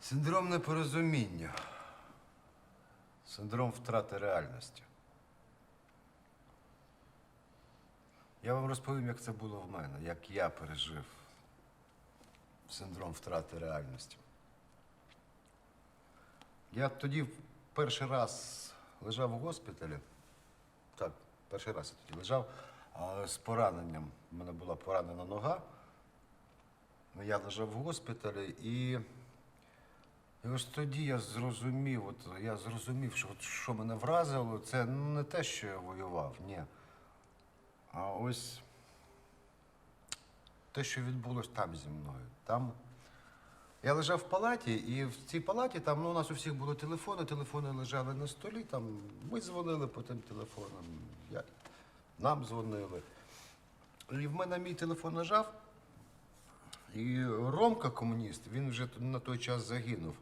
Синдром непорозуміння. Синдром втрати реальності. Я вам розповім, як це було в мене, як я пережив синдром втрати реальності. Я тоді перший раз лежав у госпіталі. Так, перший раз я тоді лежав з пораненням. У мене була поранена нога. Я лежав в госпіталі і ось тоді я зрозумів, що мене вразило, це не те, що я воював, ні. А ось те, що відбулося там зі мною. Там я лежав в палаті, і в цій палаті там, у нас у всіх були телефони лежали на столі, там ми дзвонили по тим телефонам, нам дзвонили. І в мене мій телефон лежав, і Ромка, комуніст, він вже на той час загинув.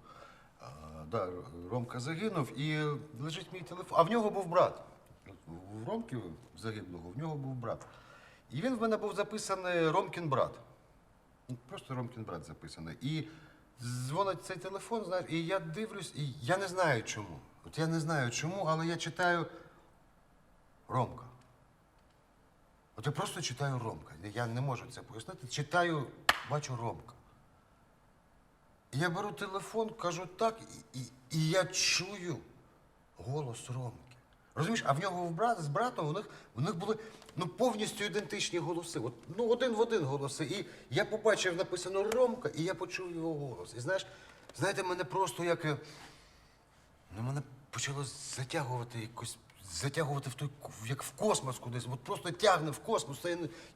Ромка загинув, і лежить мій телефон. А в нього був брат. У Ромки загиблого, в нього був брат. І він в мене був записаний Ромкін брат. Просто Ромкін брат записаний. І дзвонить цей телефон, знаєш, і я дивлюсь, і я не знаю чому. От я не знаю чому, але я читаю Ромка. От я просто читаю Ромка. Я не можу це пояснити. Читаю, бачу Ромка. І я беру телефон, кажу так, і я чую голос Ромки. Розумієш, а в нього з братом у них були повністю ідентичні голоси. От, один в один голоси. І я побачив, написано Ромка, і я почув його голос. І знаєте, мене просто мене почало затягувати в той, як в космос кудись. От просто тягне в космос.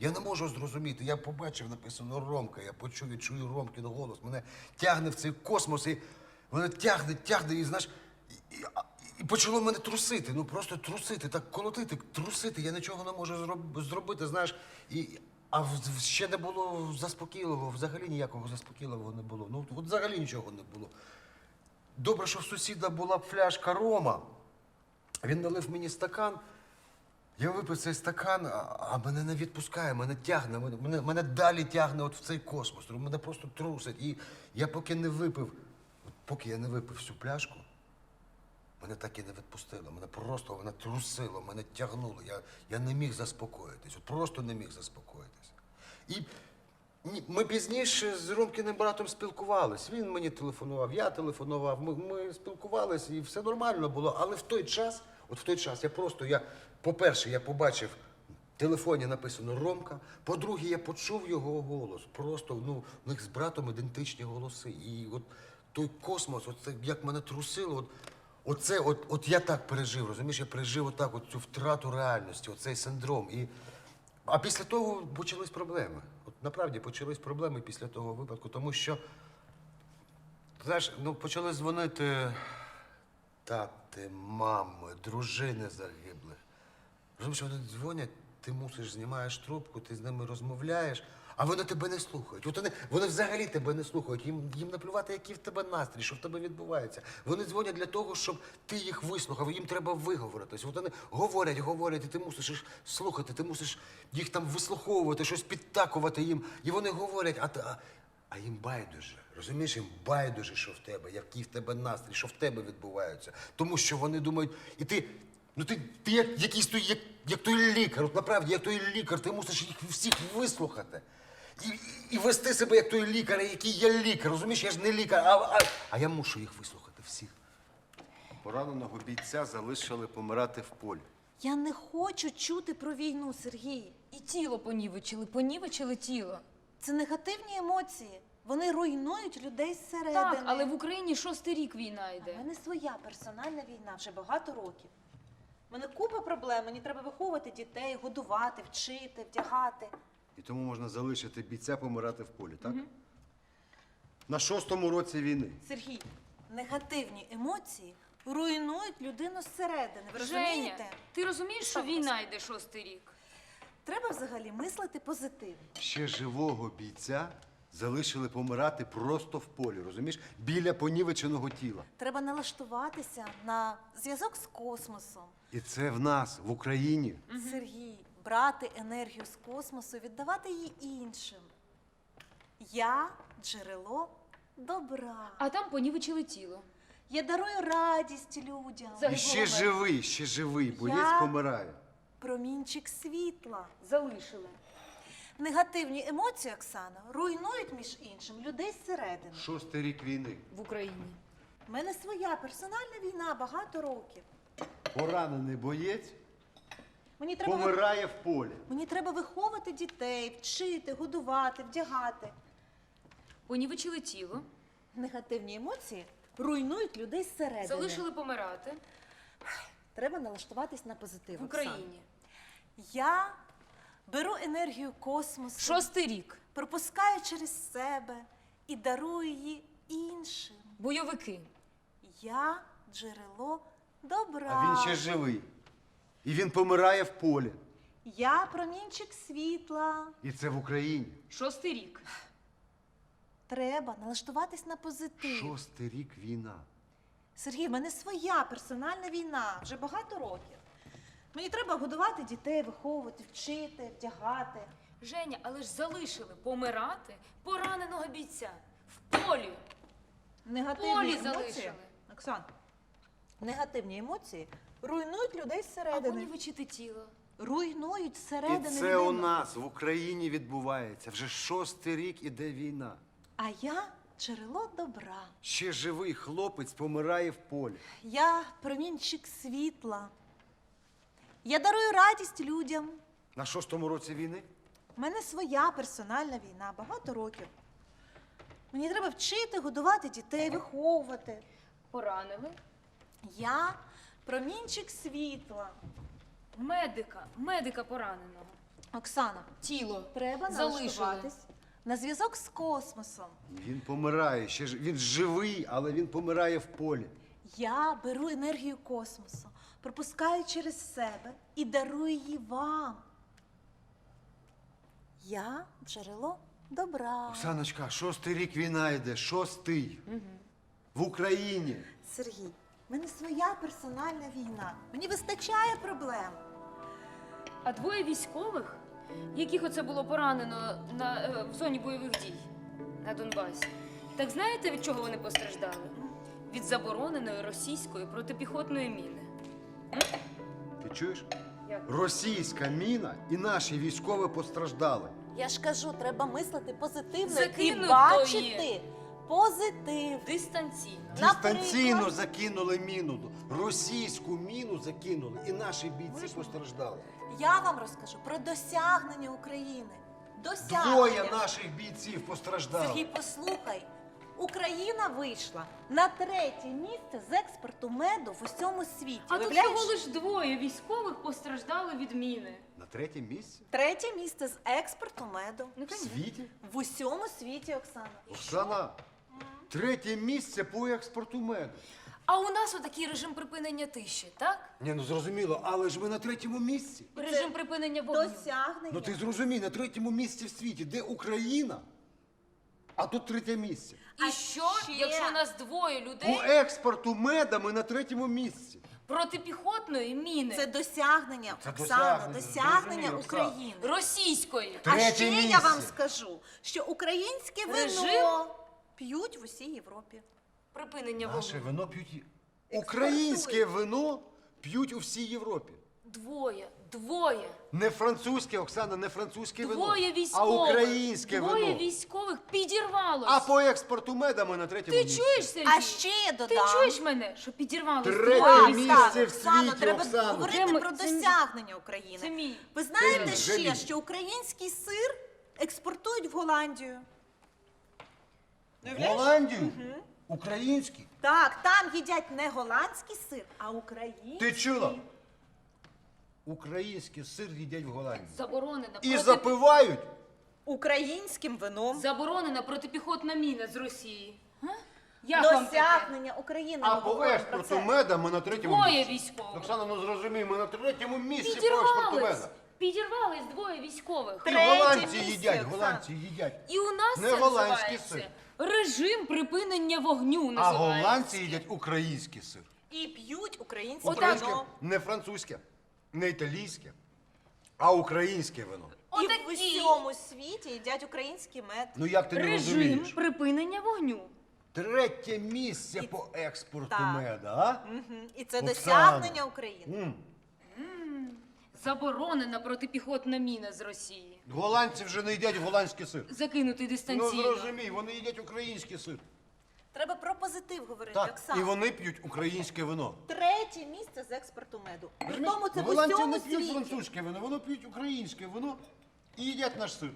Я не можу зрозуміти. Я побачив, написано Ромка, я почув і чую Ромкін голос. Мене тягне в цей космос, і мене тягне, і знаєш, і почало мене трусити, просто трусити, так колотити, трусити. Я нічого не можу зробити, знаєш. А ще не було заспокійливого, взагалі ніякого заспокійливого не було. От взагалі нічого не було. Добре, що в сусіда була пляшка рома. Він налив мені стакан, я випив цей стакан, а мене не відпускає, мене тягне, мене далі тягне от в цей космос. Мене просто трусить. І я поки я не випив всю пляшку, мене так і не відпустило. Мене трусило, мене тягнуло. Я не міг заспокоїтись, просто не міг заспокоїтись. І ми пізніше з Ромкіним братом спілкувались. Він мені телефонував, я телефонував, ми спілкувалися і все нормально було. Але в той час, по-перше, я побачив в телефоні написано Ромка, по-друге, я почув його голос. Просто, в них з братом ідентичні голоси. І от той космос, як мене трусило, от я так пережив, розумієш, я пережив цю втрату реальності, оцей синдром. А після того почались проблеми. Направді почались проблеми після того випадку, тому що, знаєш, почали дзвонити тати, мами, дружини загиблих. Розумієш, вони дзвонять, ти знімаєш трубку, ти з ними розмовляєш, а вони тебе не слухають. Вони взагалі тебе не слухають, їм наплювати, який в тебе настрій, що в тебе відбувається. Вони дзвонять для того, щоб ти їх вислухав, їм треба виговоритись. Вони говорять, і ти мусиш їх слухати, ти мусиш їх там вислуховувати, щось підтакувати їм. І вони говорять, а їм байдуже. Розумієш, їм байдуже, що в тебе, який в тебе настрій, що в тебе відбувається. Тому що вони думають, і ти як той лікар, направді, як той лікар, ти мусиш їх всіх вислухати. І вести себе як той лікар, який я лікар, розумієш, я ж не лікар, а я мушу їх вислухати всіх. Пораненого бійця залишили помирати в полі. Я не хочу чути про війну, Сергій. І тіло понівечили тіло. Це негативні емоції. Вони руйнують людей зсередини. Так, але в Україні 6-й рік війна йде. У мене своя персональна війна вже багато років. У мене купа проблем, мені треба виховувати дітей, годувати, вчити, вдягати. І тому можна залишити бійця помирати в полі, так? На 6-му році війни. Сергій, негативні емоції руйнують людину зсередини. Ви розумієте? Женя, ти розумієш, що війна йде 6-й рік? Треба взагалі мислити позитивно. Ще живого бійця залишили помирати просто в полі, розумієш? Біля понівеченого тіла. Треба налаштуватися на зв'язок з космосом. І це в нас, в Україні. Сергій, брати енергію з космосу, віддавати її іншим. Я – джерело добра. А там понівечили тіло. Я дарую радість людям. За- І ще живий, боєць помирає. Промінчик світла. Залишили. Негативні емоції, Оксана, руйнують, між іншим, людей зсередини. 6-й рік війни. В Україні. У мене своя персональна війна, багато років. Поранений боєць Мені треба, помирає в полі. мені треба виховувати дітей, вчити, годувати, вдягати. Понівечили тіло. Негативні емоції руйнують людей зсередини. Залишили помирати. Треба налаштуватись на позитив. В Оксана. Україні. Я беру енергію космосу, 6-й рік. пропускаю через себе і дарую її іншим. Бойовики. Я джерело добра. А він ще живий. І він помирає в полі. Я промінчик світла. І це в Україні. 6-й рік. Треба налаштуватись на позитив. 6-й рік війна. Сергій, в мене своя персональна війна, вже багато років. Мені треба годувати дітей, виховувати, вчити, вдягати. Женя, але ж залишили помирати пораненого бійця. В полі. Негативні Полі емоції. залишили. Оксан, негативні емоції руйнують людей А зсередини. понівечити тіло. Руйнують І зсередини. це у людину. нас в Україні відбувається. Вже 6-й рік іде війна. А я джерело добра. Ще живий хлопець помирає в полі. Я промінчик світла. Я дарую радість людям. На 6-му році війни? У мене своя персональна війна, багато років. Мені треба вчити, годувати дітей, виховувати. Поранили. Я промінчик світла. Медика пораненого. Оксана, Тіло. треба Залишили. налаштуватись на зв'язок з космосом. Він помирає. Він живий, але він помирає в полі. Я беру енергію космосу, пропускаю через себе і дарую її вам. Я джерело добра. Оксаночка, 6-й рік війна йде. 6-й. В Україні. Сергій, в мене своя персональна війна. Мені вистачає проблем. А двоє військових, яких оце було поранено в зоні бойових дій на Донбасі. Так знаєте, від чого вони постраждали? Від забороненої російської протипіхотної міни. Ти чуєш? Як? Російська міна і наші військові постраждали. Я ж кажу, треба мислити позитивно Закинуть і бачити позитив. Дистанційно. Дистанційно Наприклад? закинули міну. Російську міну закинули. І наші бійці постраждали. Я вам розкажу про досягнення України. Досягнення. Двоє наших бійців постраждали. Сергій, послухай. Україна вийшла на 3-є місце з експорту меду в усьому світі. А тут Уявляєш? всього лиш двоє військових постраждали від міни. На 3-є місці? 3-є місце з експорту меду. Ну, В світі? В усьому світі, Оксана. Оксана, 3-є місце по експорту меду. А у нас отакий режим припинення тиші, так? Ні, ну зрозуміло, але ж ми на 3-му місці. Режим припинення вогню. Досягнення. Ну ти зрозумій, на 3-му місці в світі, де Україна, а тут 3-є місце. І А що, ще? якщо у нас двоє По людей експорту меда ми на 3-му місці. протипіхотної міни Це досягнення, Це Оксана, досягнення, досягнення зрозумів, Оксана. України. російської? А Третє ще я місце. вам скажу, що українське Режим? вино п'ють в усій Європі. Припинення Наше вогню. вино п'ють. Українське вино п'ють у всій Європі. Двоє. Не французьке, Оксана, не французьке вино, Двоє а військових. українське Двоє вино. військових підірвалось. А по експорту меда ми на 3-му Ти місці. чуєш, Сергій? А ще я Ти додам. чуєш мене, що підірвалось? Третє двоє місце. військових? в Оксано, світі, треба Оксано. говорити Це ми- про це- досягнення України. Це мій. Ви знаєте Це ще, мій. що український сир експортують в Голландію? В Голландію? Український? Так, там їдять не голландський сир, а український. Ти чула? Український сир їдять в Голландії. Заборонена, І запивають. Українським вином. Заборонена протипіхотна міна з Росії. А? Як вам таке? Досягнення України. А ми по говоримо про експорту це. меда ми на 3-му Двоє місці. військових. Оксана, ну зрозумій, ми на 3-му місці по експорту Підірвались. меда. Підірвались двоє військових. І Третє голландці місце, їдять, Оксана. голландці їдять. І у нас Не це голландський називається режим припинення вогню А називається. голландці їдять український сир. І п'ють українське Українське, вино. не французьке, не італійське, а українське вино. І в Отакий усьому світі їдять український мед. Ну як ти не режим розумієш? припинення вогню. 3 місце по експорту Так. меда, а? І це Оксана. досягнення України. Заборонена протипіхотна міна з Росії. Голландці вже не їдять голландський сир. Закинутий Ну дистанційно. зрозумій, вони їдять український сир. Треба про позитив говорити, Так, Оксана. і вони п'ють українське вино. 3 місце з експорту меду. При Розумієш, тому це в голландці усьому не п'ють світі. французьке вино, вони п'ють українське вино і їдять наш сир.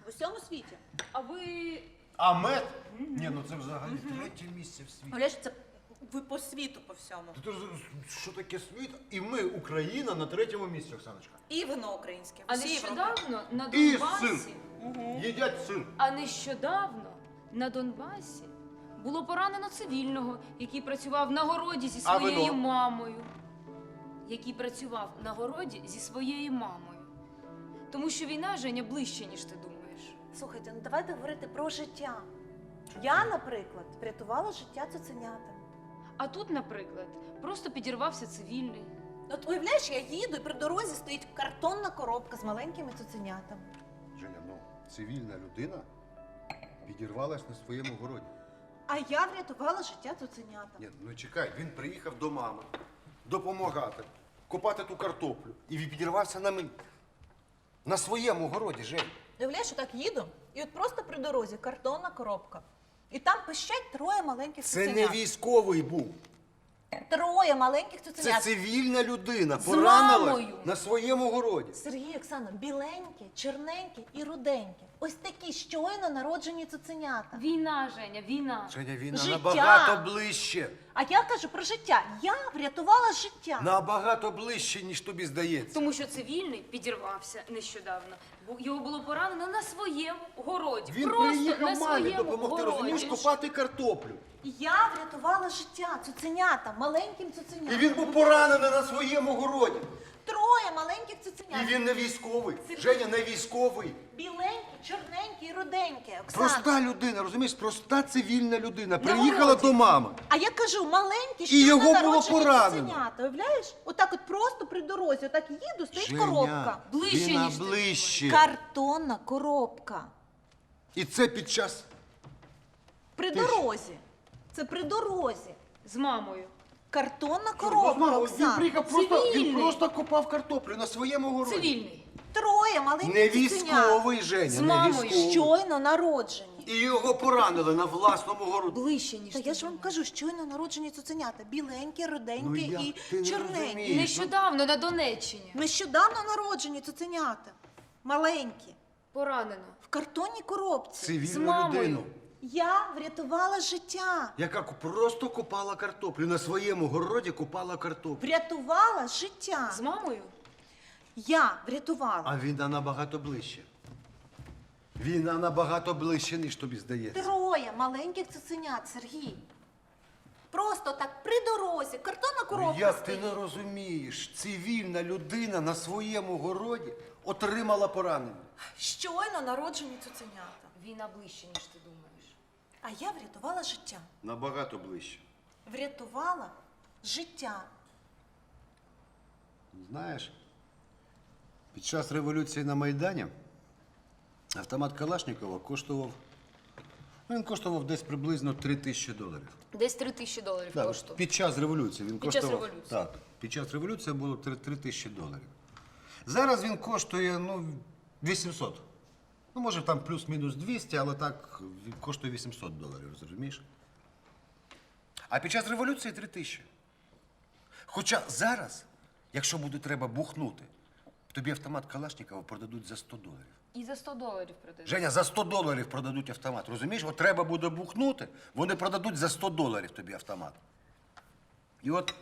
В усьому світі. А ви А мед? Ні, ну це взагалі 3 місце в світі. Оля, це ви по світу по всьому. Ти що таке світ? І ми, Україна, на 3-му місці, Оксаночка. І вино українське. а всі Європі. нещодавно на І Донбасі. сир. Їдять сир. А нещодавно на Донбасі було поранено цивільного, який працював на городі зі А своєю вино? мамою. Який працював на городі зі своєю мамою. Тому що війна, Женя, ближче, ніж ти думаєш. Слухайте, ну давайте говорити про життя. Я, наприклад, врятувала життя цуценятам. А тут, наприклад, просто підірвався цивільний. От уявляєш, я їду і при дорозі стоїть картонна коробка з маленькими цуценятами. Женя, ну цивільна людина підірвалась на своєму городі. А я врятувала життя цуценятам. Ні, ну чекай, він приїхав до мами допомагати, копати ту картоплю. І він підірвався на мені. На своєму городі, Жень. Уявляєш, отак їду, і от просто при дорозі картонна коробка. І там пищать 3 маленьких Це не цуценят. військовий був. 3 маленьких Це цуценят. цивільна людина. З Поранилась мамою. на своєму городі. Сергій, Оксана, біленькі, чорненькі і руденькі. Ось такі щойно народжені цуценята. Війна, Женя, війна. Женя, війна Життя. набагато ближче. А я кажу про життя. Я врятувала життя. Набагато ближче, ніж тобі здається. Тому що цивільний підірвався нещодавно. Його було поранено на своєму городі. Він Просто на приїхав мамі своєму допомогти, городі. розумієш, копати картоплю. Я врятувала життя цуценятам, маленьким І цуценятам. він був поранений на своєму городі. 3 маленьких І цуценят. він не військовий. Женя, не військовий. Біленькі, чорненькі і руденькі. Оксана. Проста людина, розумієш, проста цивільна людина. На Приїхала городі. до мами. А я кажу, маленькі, І щойно його було народжені поранено. цуценята. Уявляєш? Отак от просто при дорозі, отак їду, стоїть Женя, коробка. Ближче, війна ніж ти ближче. Картонна коробка. І це під час... При Ти ж- дорозі. Це при дорозі. З мамою. Картонна коробка, Він Оксана. приїхав, він Цивільний. просто копав картоплю на своєму городі. Цивільний. 3 маленьких Не цуценят. військовий, Женя, З не мамою. військовий. Щойно народжені. І його поранили на власному городі. Ближче, ніж Та ти я ж вам думаєш. кажу, щойно народжені цуценята. Біленькі, руденькі Ну, як і ти не чорненькі. розумієш? Нещодавно на Донеччині. Нещодавно народжені цуценята. Маленькі. Поранено. В картонній коробці. З Цивільну мамою. людину, Я врятувала життя. яка просто копала картоплю. На своєму городі копала картоплю. Врятувала життя. З мамою? Я врятувала. А війна набагато ближче. Війна набагато ближче, ніж тобі здається. 3 маленьких цуценят, Сергій. Просто так при дорозі, картонна коробка. Як ти стоїть. не розумієш, цивільна людина на своєму городі отримала поранення. Щойно народжені цуценята. Війна ближче, ніж ти думаєш. А я врятувала життя. Набагато ближче. Врятувала життя. Знаєш, під час революції на Майдані автомат Калашникова коштував, він коштував десь приблизно $3000. Десь $3000 Так, коштує. під час революції він Під час коштував. революції. Так, під час революції було $3000. Зараз він коштує, 800. Ну, може, там плюс-мінус 200, але так він коштує $800, розумієш? А під час революції 3000. Хоча зараз, якщо буде треба бухнути, тобі автомат Калашникова продадуть за $100. І за $100 продають. Женя, за $100 продадуть автомат. Розумієш? От треба буде бухнути, вони продадуть за $100 тобі автомат. І от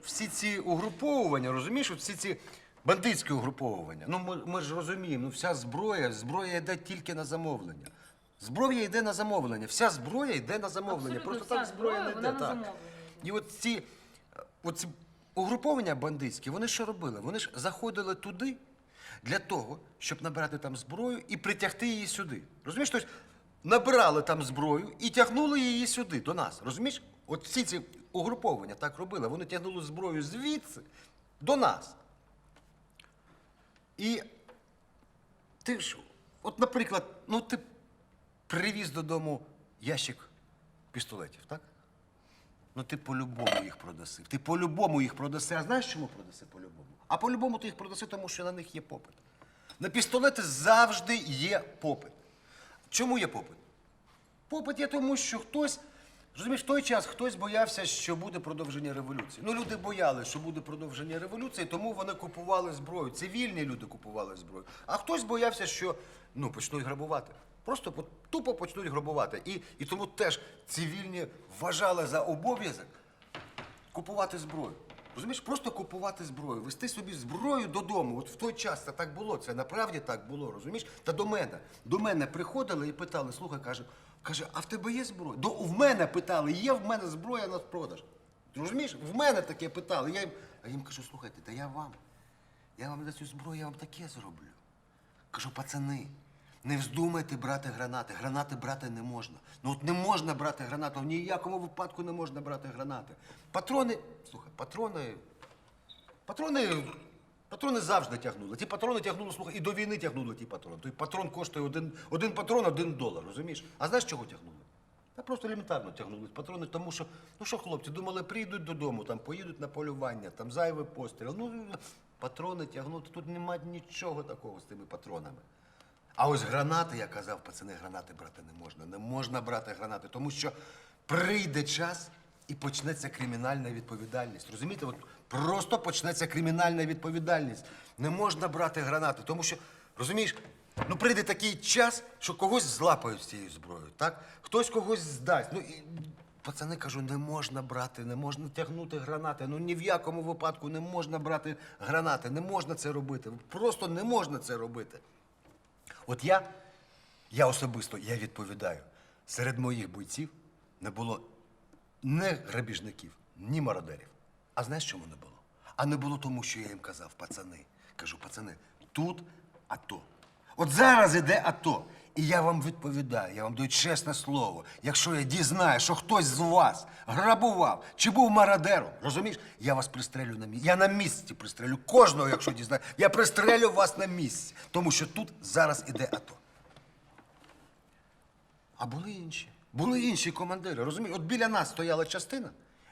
всі ці угруповування, розумієш, от всі ці бандитські угруповування. Ну ми ж розуміємо, вся зброя йде тільки на замовлення. Зброя йде на замовлення. Вся зброя йде на замовлення. Абсолютно Просто вся так зброя не вона йде. на Так. замовлення. І от ці угруповання бандитські, вони що робили? Вони ж заходили туди для того, щоб набирати там зброю і притягти її сюди. Розумієш? Тобто набирали там зброю і тягнули її сюди, до нас. Розумієш? От всі ці угруповання так робили. Вони тягнули зброю звідси до нас. І ти ж, от, наприклад, ти привіз додому ящик пістолетів, так? Ну ти по-любому їх продаси. Ти по-любому їх продаси. А знаєш, чому продаси по-любому? А по-любому ти їх продаси, тому що на них є попит. На пістолети завжди є попит. Чому є попит? Попит є тому, що хтось, розумієш, в той час хтось боявся, що буде продовження революції. Ну, люди боялися, що буде продовження революції, тому вони купували зброю. Цивільні люди купували зброю. А хтось боявся, що, почнуть грабувати. Просто тупо почнуть грабувати. І тому теж цивільні вважали за обов'язок купувати зброю. Розумієш, просто купувати зброю, вести собі зброю додому. От в той час це так було, це направді так було, розумієш? Та до мене приходили і питали, слухай, каже, а в тебе є зброя? В мене питали, є в мене зброя на продаж. Ти розумієш? В мене таке питали. А їм кажу, слухайте, та я вам за цю зброю, я вам таке зроблю. Кажу, пацани, не вздумайте брати гранати. Гранати брати не можна. Ну от не можна брати гранати, в ніякому випадку не можна брати гранати. Патрони завжди тягнули. Ті патрони тягнули, слухай, і до війни тягнули ті патрони. Той патрон коштує один патрон $1, розумієш? А знаєш, чого тягнули? Та просто елементарно тягнули патрони, тому що, хлопці, думали, прийдуть додому, там поїдуть на полювання, там зайвий постріл. Патрони тягнути, тут немає нічого такого з тими патронами. А ось гранати, я казав, пацани, гранати брати не можна. Не можна брати гранати, тому що прийде час і почнеться кримінальна відповідальність. Розумієте? От просто почнеться кримінальна відповідальність. Не можна брати гранати, тому що, розумієш, прийде такий час, що когось злапають з цією зброєю, так? Хтось когось здасть. Пацани, кажу, не можна брати, не можна тягнути гранати. Ні в якому випадку не можна брати гранати, не можна це робити. Просто не можна це робити. От я особисто, я відповідаю, серед моїх бойців не було ні грабіжників, ні мародерів. А знаєш, чому не було? А не було тому, що я їм казав, пацани. Кажу, пацани, тут АТО. От зараз іде АТО. І я вам відповідаю, я вам даю чесне слово. Якщо я дізнаю, що хтось з вас грабував чи був мародером, розумієш, я вас пристрелю на місці. Я на місці пристрелю кожного, якщо дізнаю. Я пристрелю вас на місці, тому що тут зараз іде АТО. А були інші командири, розумієш? От біля нас стояла частина,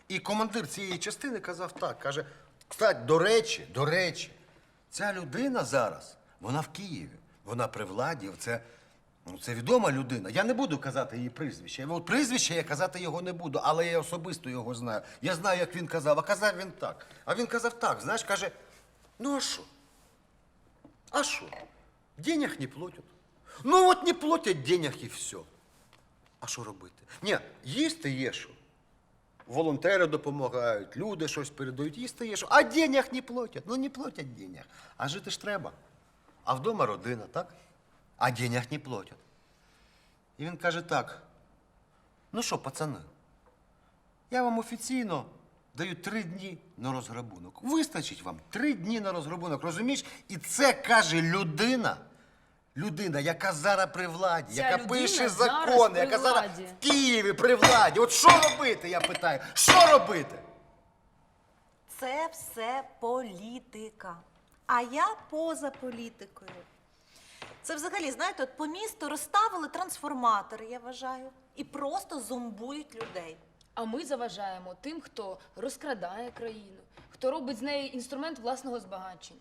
і командир цієї частини казав так, каже, кстати, до речі, ця людина зараз, вона в Києві, вона при владі, це відома людина. Я не буду казати її прізвище. От прізвище я казати його не буду, але я особисто його знаю. Я знаю, як він казав, а казав він так. А він казав так, знаєш, каже, а що? А що? Денег не платять. От не платять денег і все. А що робити? Ні, їсти є що. Волонтери допомагають, люди щось передають, їсти є що. А денег не платять. Не платять денег. А жити ж треба. А вдома родина, так? А денег не платять. І він каже так, що, пацани, я вам офіційно даю 3 дні на розграбунок. Вистачить вам 3 дні на розграбунок, розумієш? І це каже людина, яка зараз при владі, яка пише закони, яка зараз в Києві при владі. От що робити, я питаю, що робити? Це все політика. А я поза політикою. Це взагалі, знаєте, от по місту розставили трансформатори, я вважаю, і просто зомбують людей. А ми заважаємо тим, хто розкрадає країну, хто робить з неї інструмент власного збагачення.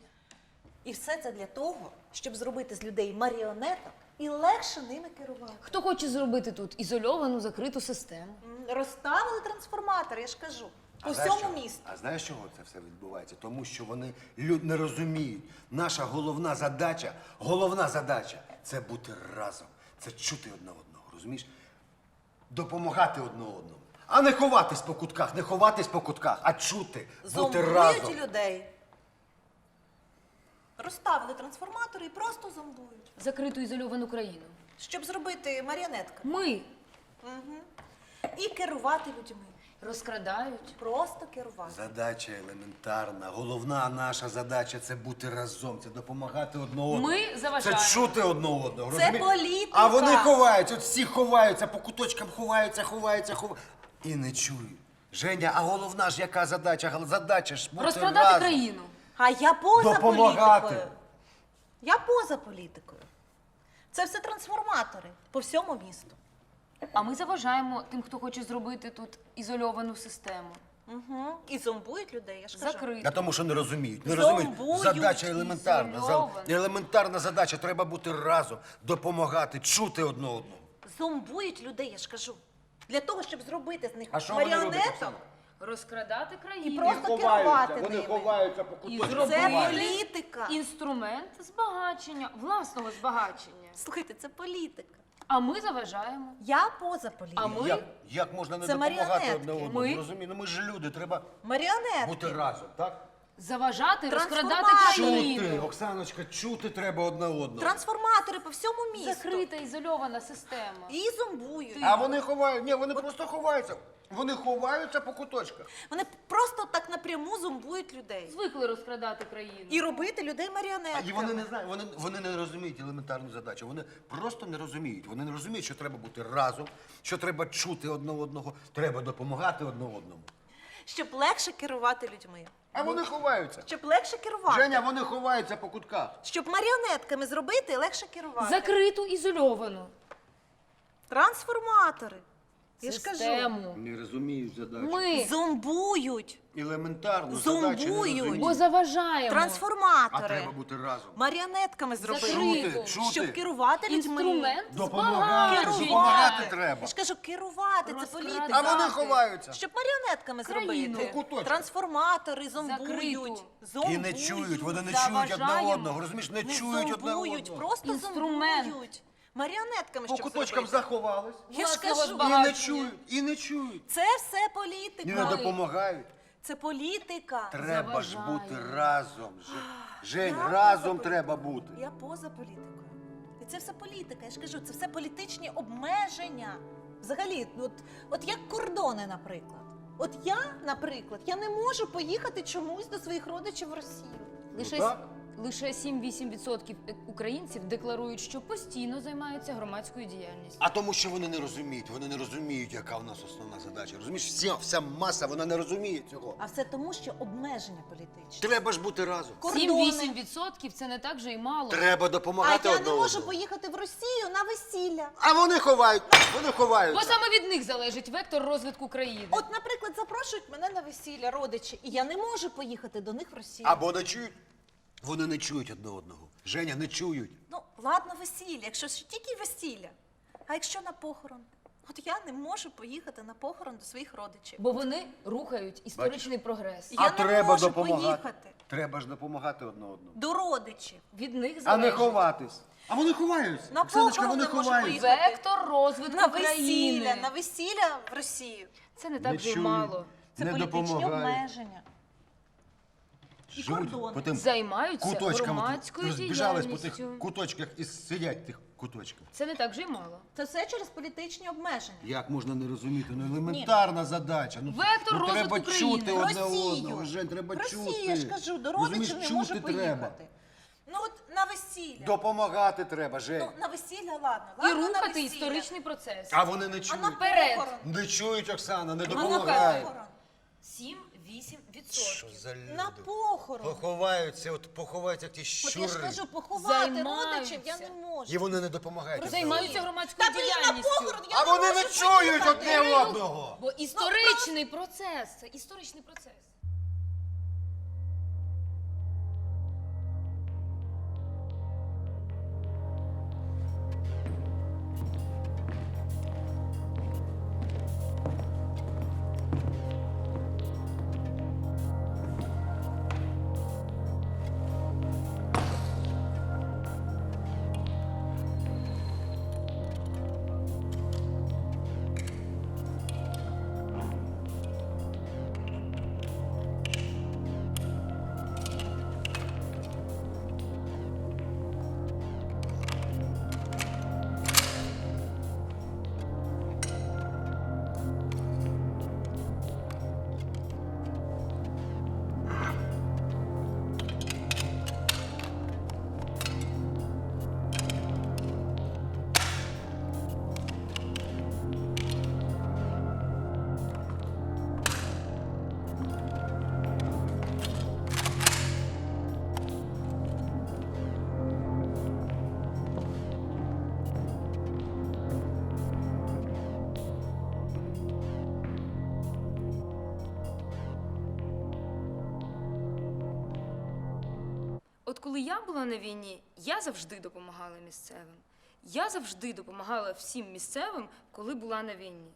І все це для того, щоб зробити з людей маріонеток і легше ними керувати. Хто хоче зробити тут ізольовану, закриту систему? Розставили трансформатори, я ж кажу, по знаєш всьому чого? місту. А знаєш, чого це все відбувається? Тому що вони не розуміють. Наша головна задача – це бути разом, це чути одне одного, розумієш? Допомагати одне одному. А не ховатись по кутках, а чути, бути разом. Зомбують людей. Розставили трансформатори і просто зомбують. Закриту ізольовану країну. Щоб зробити маріонетками. Ми І керувати людьми. розкрадають. Просто керувати. Задача елементарна. Головна наша задача – це бути разом, це допомагати одне одному. Ми заважаємо. Це чути одне одного. Це розумієш? політика. А вони ховаються, от всі ховаються, по куточкам ховаються. І не чують. Женя, а головна ж яка задача? Задача ж бути Розкрадати разом. країну. А я поза Допомагати. політикою. Я поза політикою. Це все трансформатори по всьому місту. А ми заважаємо тим, хто хоче зробити тут ізольовану систему. Угу. І зомбують людей, я ж кажу. Закрити. А тому, що не розуміють. Не Зомбують, розуміють. Задача елементарна. ізольовано. Елементарна задача. Треба бути разом, допомагати, чути одне одного. Зомбують людей, я ж кажу. Для того, щоб зробити з них А що вони роблять, маріонеток Оксана? Розкрадати і країну. просто керувати Вони ними. ховаються по І куточках. зробили Це політика. інструмент збагачення, власного збагачення. Слухайте, це політика. А ми заважаємо. Я поза політикою. А ми- Як можна не Це допомагати маріонетки. одне одному? Ми- Розумію, ну ми ж люди, треба Маріонетки. бути разом, так? Заважати, розкрадати Трансформатори. Чути, країну. Оксаночка, чути треба одне одного. Трансформатори по всьому місту. Закрита ізольована система. І зомбують. А вони ховають, ні, вони просто ховаються. Вони ховаються по куточках. Вони просто так напряму зомбують людей. Звикли розкрадати країну. І робити людей маріонетками. І вони не знають, вони не розуміють елементарну задачу. Вони просто не розуміють. Вони не розуміють, що треба бути разом, що треба чути одне одного, треба допомагати одне одному. Щоб легше керувати людьми. А вони ховаються. Щоб легше керувати. Женя, вони ховаються по кутках. Щоб маріонетками зробити, легше керувати. Закриту ізольовану Трансформатори. Я ж кажу. систему. Не розуміють задачу. Ми, Зомбують. Елементарну задачу не Зомбують. розуміють. бо заважаємо. А Трансформатори. треба бути разом. Маріонетками зробити. Закриту. Щоб керувати людьми. Інструмент Допомагати. збагачення. Допомагати треба. Я ж кажу, керувати, це Розкрадати. політика. А вони ховаються. Щоб маріонетками Країну. зробити. По куточках. Трансформатори зомбують. Закриту. Зомбують. І не чують, вони не чують одне Заважаємо. одного. Розумієш, не Не чують одне зомбують, одного. просто Інструмент. зомбують. Маріонетками, По щоб куточкам зробити. заховались. Я ж Власного кажу, І збагачення. не чують, і не чують. це все політика. І не допомагають. Це політика. Треба ж Заважаємо. бути разом. Жень, Я разом поза треба бути. Я поза політикою. І це все політика. Я ж кажу, це все політичні обмеження. Взагалі, от як кордони, наприклад. От я, наприклад, я не можу поїхати чомусь до своїх родичів в Росію. Лише, Ну, так. лише 7-8% українців декларують, що постійно займаються громадською діяльністю. А тому, що вони не розуміють, яка у нас основна задача. Розумієш, вся маса, вона не розуміє цього. А все тому, що обмеження політичні. Треба ж бути разом. Кордони. 7-8% це не так же й мало. Треба А допомагати я одне не можу одному. поїхати в Росію на весілля. А вони ховають, вони Бо ховаються. саме від них залежить вектор розвитку країни. От, наприклад, запрошують мене на весілля родичі, і я не можу поїхати до них в Росію. Або не чують. Вони не чують одне одного. Женя, не чують. Ну, ладно, весілля, якщо ж тільки весілля. А якщо на похорон? От я не можу поїхати на похорон до своїх родичів. Бо вони рухають історичний прогрес. Я не можу допомагати. поїхати. Треба ж допомагати одне одному. До родичів. Від них А не залежить ховатись. А вони ховаються. На Оксаночка, похорон вони не можу ховаються. поїхати. вектор розвитку На країни. весілля, на весілля в Росію. Це не так Не же й чують. мало. Це Не політичні допомагають. обмеження. І Живуть кордони. по тим Займаються куточкам, громадською розбіжались по діяльністю. тих куточках і сидять в тих куточках. Це не так же й мало. Це все через політичні обмеження. Як можна не розуміти? Ну елементарна задача. Ну, Вектор ну, треба розвитку чути країни. одне Росію. одного. Жень, треба Росію, чути. я ж кажу, до Розумієш, родичів не можу чути поїхати. треба. Ну от на весілля. Допомагати треба, Жень. Ну, на весілля, ладно. І Ладно, на рухати весілля. історичний процес. А вони не А чують. Наперед. похорон? Не чують, Оксана, не А на допомагають. похорон? 7-8%. за люди? На похорон. Поховаються, поховаються як ті От щури. я ж кажу, поховати Займаються. родичів я не можу. І вони не допомагають. Займаються Та громадською блін, на діяльністю. похорон я А вони не можу чують поїхати. одне одного. Бо історичний процес. Це історичний процес. от коли я була на війні, я завжди допомагала місцевим. Я завжди допомагала всім місцевим, коли була на війні.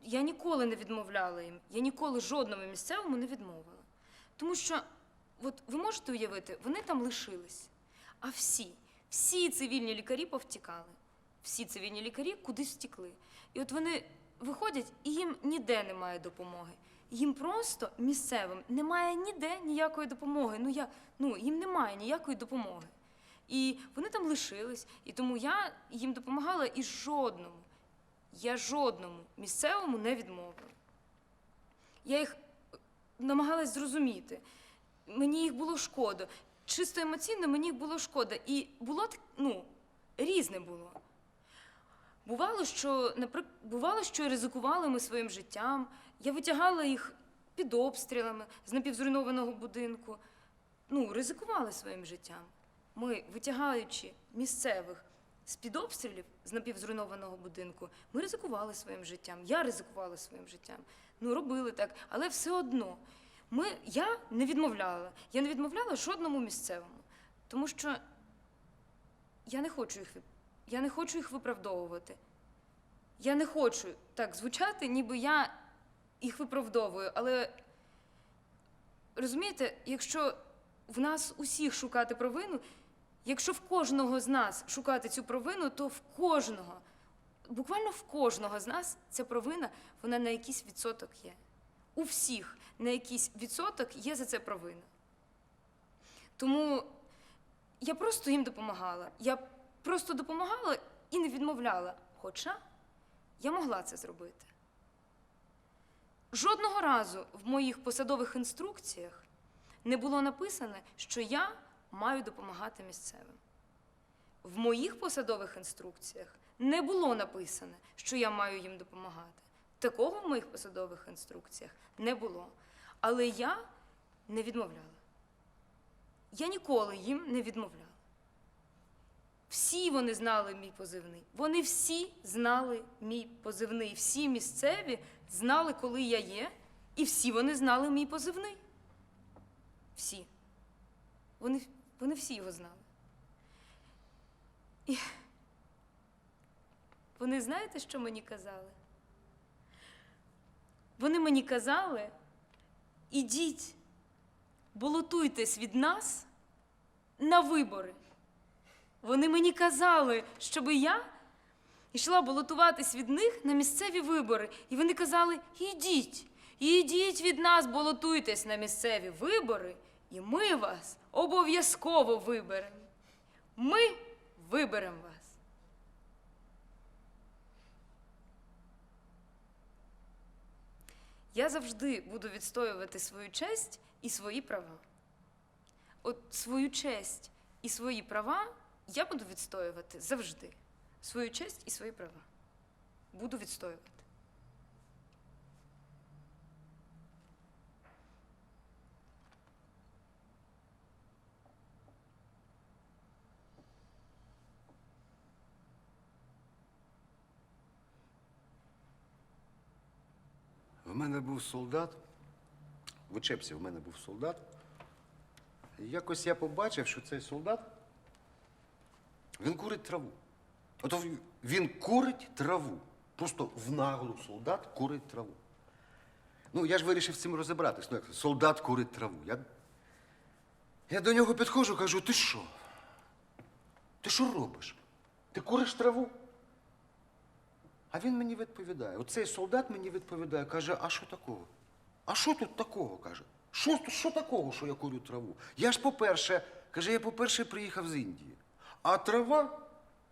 Я ніколи не відмовляла їм. Я ніколи жодному місцевому не відмовила. Тому що, от ви можете уявити, вони там лишились. А всі цивільні лікарі повтікали. Всі цивільні лікарі кудись втікли. І от вони виходять, і їм ніде немає допомоги. Їм просто місцевим немає ніде ніякої допомоги. Їм немає ніякої допомоги. І вони там лишились, і тому я їм допомагала і я жодному місцевому не відмовила. Я їх намагалась зрозуміти. Мені їх було шкода. Чисто емоційно мені їх було шкода. І було, різне було. Бувало, що ризикували ми своїм життям. Я витягала їх під обстрілами з напівзруйнованого будинку. Ризикували своїм життям. Ми, витягаючи місцевих з-під обстрілів з напівзруйнованого будинку, ми ризикували своїм життям. Я ризикувала своїм життям. Робили так, але все одно. Я не відмовляла. Я не відмовляла жодному місцевому. Тому що я не хочу їх виправдовувати. Я не хочу так звучати, ніби я їх виправдовую. Але, розумієте, якщо в нас усіх шукати провину, якщо в кожного з нас шукати цю провину, то буквально в кожного з нас ця провина, вона на якийсь відсоток є. У всіх на якийсь відсоток є за це провина. Тому я просто їм допомагала. Я просто допомагала і не відмовляла. Хоча я могла це зробити. Жодного разу в моїх посадових інструкціях не було написано, що я маю допомагати місцевим. В моїх посадових інструкціях не було написано, що я маю їм допомагати. Такого в моїх посадових інструкціях не було. Але я не відмовляла. Я ніколи їм не відмовляла. Всі вони знали мій позивний. Вони всі знали мій позивний. Всі місцеві знали, коли я є, і всі вони знали мій позивний. Всі. Вони всі його знали. І вони знаєте, що мені казали? Вони мені казали: ідіть, балотуйтесь від нас на вибори. Вони мені казали, щоб я йшла балотуватись від них на місцеві вибори. І вони казали: ідіть від нас, балотуйтесь на місцеві вибори, і ми вас обов'язково виберемо. Ми виберемо вас. Я завжди буду відстоювати свою честь і свої права. От свою честь і свої права я буду відстоювати завжди. Свою честь і свої права. Буду відстоювати. В мене був солдат, в учебці в мене був солдат. І якось я побачив, що цей солдат, він курить траву. Ото він курить траву. Просто в наглу солдат курить траву. Я ж вирішив з цим розібратись. Як солдат курить траву. Я до нього підходжу, кажу: ти що? Ти що робиш? Ти куриш траву? А він мені відповідає, оцей солдат мені відповідає, каже: а що такого? А що тут такого, каже? Що такого, що я курю траву? Я по-перше, приїхав з Індії. А трава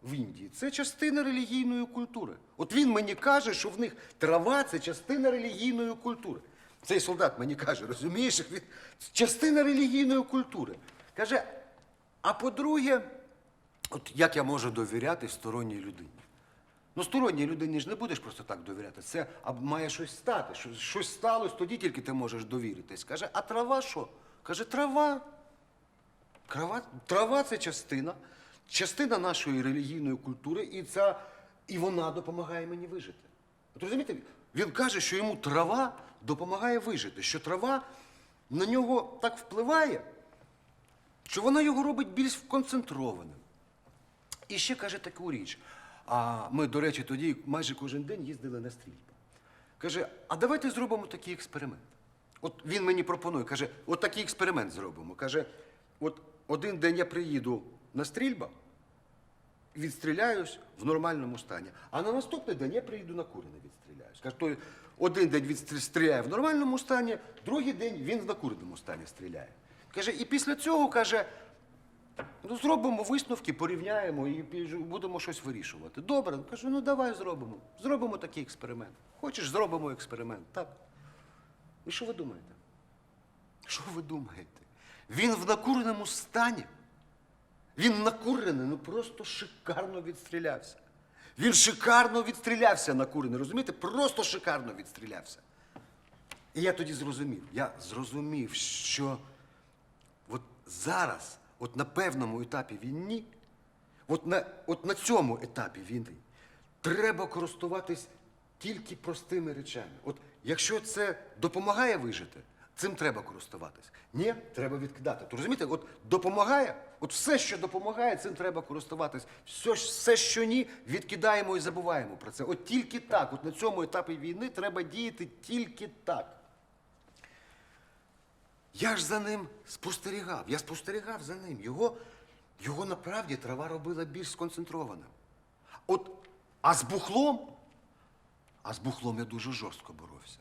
в Індії – це частина релігійної культури. От він мені каже, що в них трава – це частина релігійної культури. Цей солдат мені каже, розумієш, частина релігійної культури. Каже: а по-друге, от як я можу довіряти сторонній людині? Сторонній людині ж не будеш просто так довіряти. Це має щось стати. Щось сталося, тоді тільки ти можеш довіритись. Каже: а трава що? Каже: трава. Трава – це частина нашої релігійної культури, і вона допомагає мені вижити. От розумієте, він каже, що йому трава допомагає вижити, що трава на нього так впливає, що вона його робить більш концентрованим. І ще каже таку річ. А ми, до речі, тоді майже кожен день їздили на стрільбу. Каже, а давайте зробимо такий експеримент. От він мені пропонує, каже, от такий експеримент зробимо. Каже, от один день я приїду на стрільбу, відстріляюсь в нормальному стані. А на наступний день я приїду на курене відстріляюсь. Каже, той один день відстріляє в нормальному стані, другий день він в накуреному стані стріляє. Каже, і після цього, каже, ну, зробимо висновки, порівняємо і будемо щось вирішувати. Добре, кажу, ну давай зробимо. Зробимо такий експеримент. Хочеш, зробимо експеримент, так? І що ви думаєте? Що ви думаєте? Він в накуреному стані. Він накурений, ну просто шикарно відстрілявся. Він шикарно відстрілявся накурений, розумієте? Просто шикарно відстрілявся. І я тоді зрозумів, що от зараз, от на певному етапі війни, от на цьому етапі війни, треба користуватись тільки простими речами. От якщо це допомагає вижити, цим треба користуватись. Ні, треба відкидати. То розумієте, от допомагає, от все, що допомагає, цим треба користуватись. Все, що ні, відкидаємо і забуваємо про це. От тільки так, от на цьому етапі війни треба діяти тільки так. Я ж за ним спостерігав, я спостерігав за ним. Його направді трава робила більш сконцентрованим. А з бухлом я дуже жорстко боровся.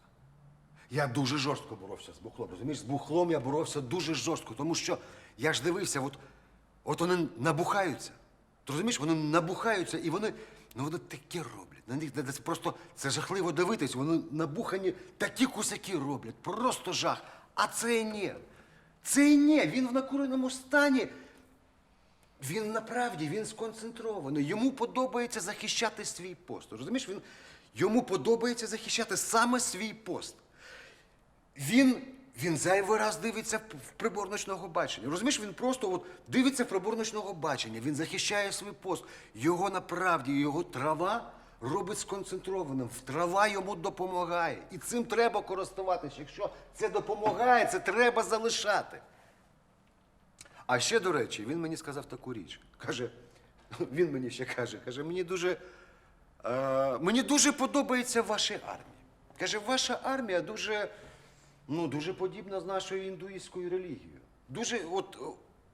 Я дуже жорстко боровся з бухлом, розумієш? З бухлом я боровся дуже жорстко, тому що я ж дивився, от вони набухаються. Ти розумієш, вони набухаються і вони таке роблять. На них це жахливо дивитись, вони набухані, такі кусаки роблять, просто жах. А це ні. Це ні, він в накуреному стані. Він направді, він сконцентрований. Йому подобається захищати свій пост. Розумієш, йому подобається захищати саме свій пост. Він зайвий раз дивиться в прибор ночного бачення. Розумієш, він просто дивиться в прибор ночного бачення, він захищає свій пост. Його направді, його трава робить сконцентрованим. Трава йому допомагає. І цим треба користуватися. Якщо це допомагає, це треба залишати. А ще, до речі, він мені сказав таку річ. Він мені ще каже, мені дуже подобається ваша армія. Каже, ваша армія дуже подібна з нашою індуїстською релігією.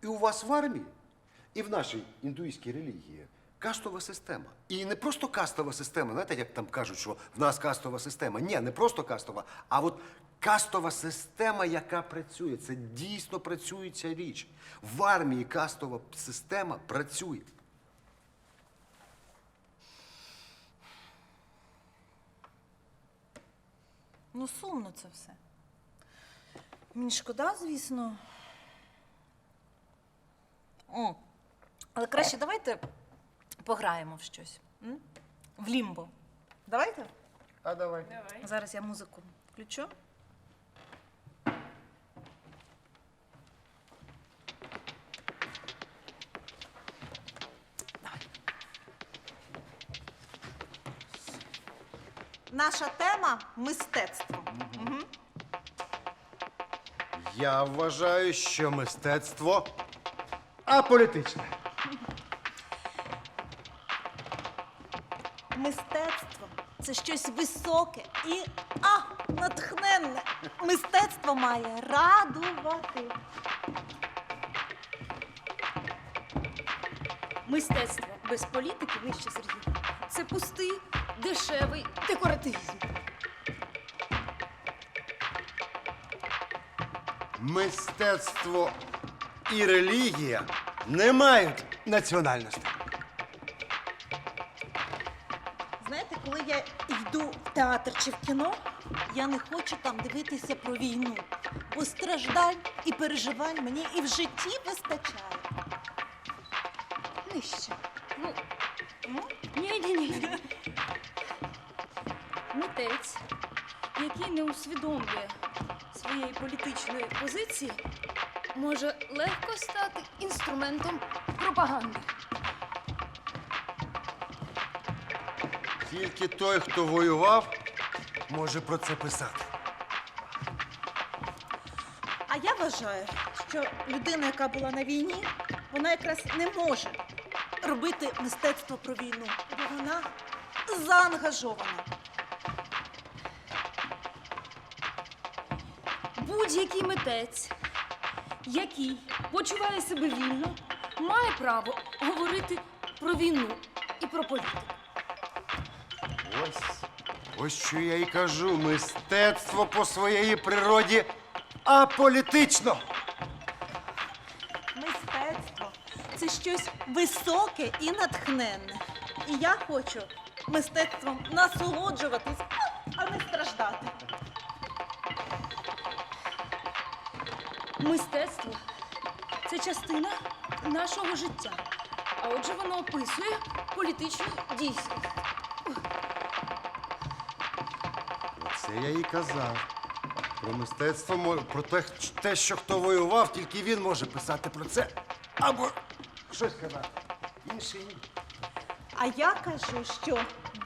І у вас в армії, і в нашій індуїстській релігії кастова система. І не просто кастова система, знаєте, як там кажуть, що в нас кастова система. Ні, не просто кастова, а кастова система, яка працює. Це дійсно працює ця річ. В армії кастова система працює. Ну, сумно це все. Мені шкода, звісно. Але краще давайте пограємо в щось. В лімбо. Давайте? А давай. Зараз я музику включу. Давай. Наша тема – мистецтво. Угу. Я вважаю, що мистецтво аполітичне. Мистецтво – це щось високе і натхненне. Мистецтво має радувати. Мистецтво без політики, вище Сергій, це пустий, дешевий декоративізм. Мистецтво і релігія не мають національності. Знаєте, коли я йду в театр чи в кіно, я не хочу там дивитися про війну, бо страждань і переживань мені і в житті вистачає. Нижче. Ні. Митець, який не усвідомлює своєї політичної позиції, може легко стати інструментом пропаганди. Тільки той, хто воював, може про це писати. А я вважаю, що людина, яка була на війні, вона якраз не може робити мистецтво про війну, бо вона заангажована. Будь-який митець, який почуває себе вільно, має право говорити про війну і про політику. Ось що я і кажу. Мистецтво по своїй природі аполітично. Мистецтво це щось високе і натхненне. І я хочу мистецтвом насолоджуватись, а не страждати. Мистецтво – це частина нашого життя, а отже воно описує політичну дійсність. Це я і казав. Про мистецтво, про те, що хто воював, тільки він може писати про це. Або щось казати. Інший ні. А я кажу, що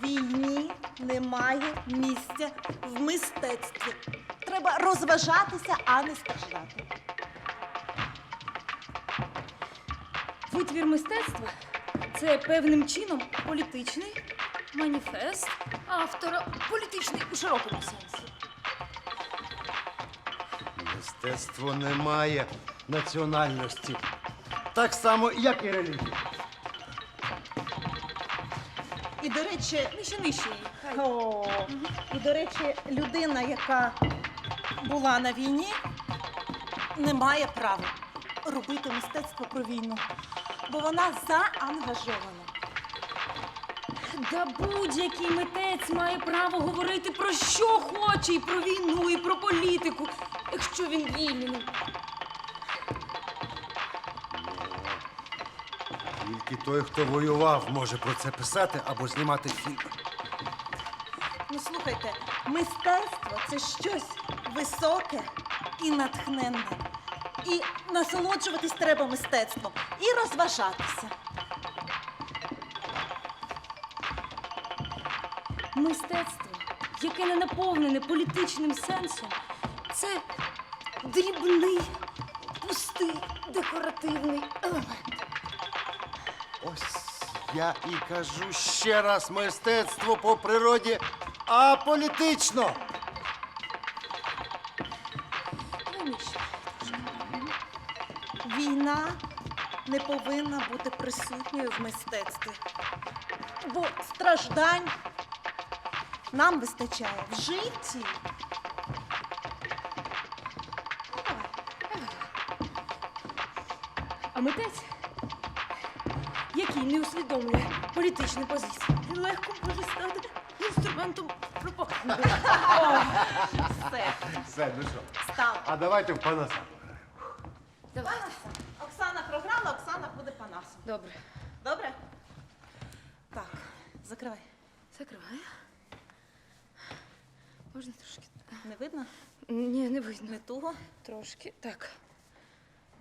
війні немає місця в мистецтві. Треба розважатися, а не страждати. Витвір мистецтва – це певним чином політичний маніфест автора, політичний у широкому сенсі. Мистецтво не має національності. Так само, як і релігія. І, до речі, Нижче її. Хай. і, до речі, людина, яка була на війні, не має права робити мистецтво про війну, бо вона заангажована. Да будь-який митець має право говорити про що хоче, і про війну, і про політику, якщо він вільний. Тільки той, хто воював, може про це писати або знімати фільми. Ну, слухайте, мистецтво – це щось високе і натхненне. І насолоджуватись треба мистецтвом, і розважатися. Мистецтво, яке не наповнене політичним сенсом, це дрібний, пустий, декоративний елемент. Ось я і кажу ще раз, мистецтво по природі аполітично. Раніше. Війна не повинна бути присутньою в мистецтві. Бо страждань нам вистачає в житті. А митець, який не усвідомлює політичні позиції, він легко може стати інструментом пропаганди. Все, Все, ну що? став. А давайте в Панаса. Давай. Оксана програла, Оксана буде Панасом. Добре. Добре? Так, закривай. Закриваю. Можна трошки? Не видно? Ні, не видно. Не туго? Трошки. Так.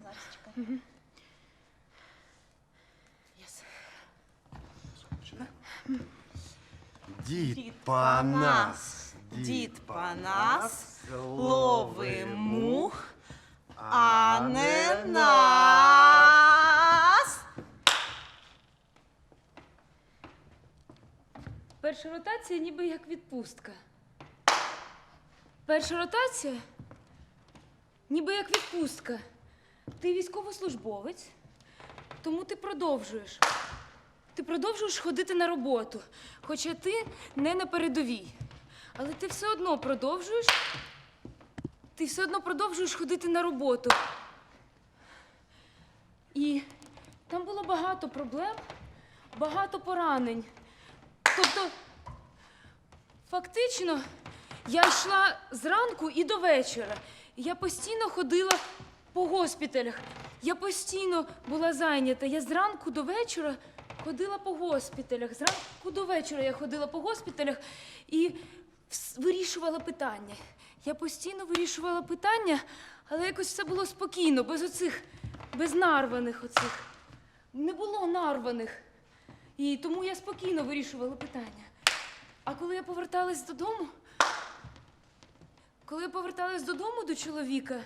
Зараз чекай. Єс. Дід Панас, Дід Панас, лови мух, а не нас. Перша ротація ніби як відпустка. Перша ротація ніби як відпустка. Ти військовослужбовець, тому ти продовжуєш. Ти продовжуєш ходити на роботу, хоча ти не на передовій. Але ти все одно продовжуєш ходити на роботу. І там було багато проблем, багато поранень. Тобто, фактично, я йшла зранку і до вечора. Я постійно ходила по госпіталях. Я постійно була зайнята. Я зранку до вечора ходила по госпіталях. Зранку до вечора я ходила по госпіталях і вирішувала питання. Я постійно вирішувала питання, але якось все було спокійно, без нарваних оцих. Не було нарваних. І тому я спокійно вирішувала питання. А коли я поверталась додому до чоловіка,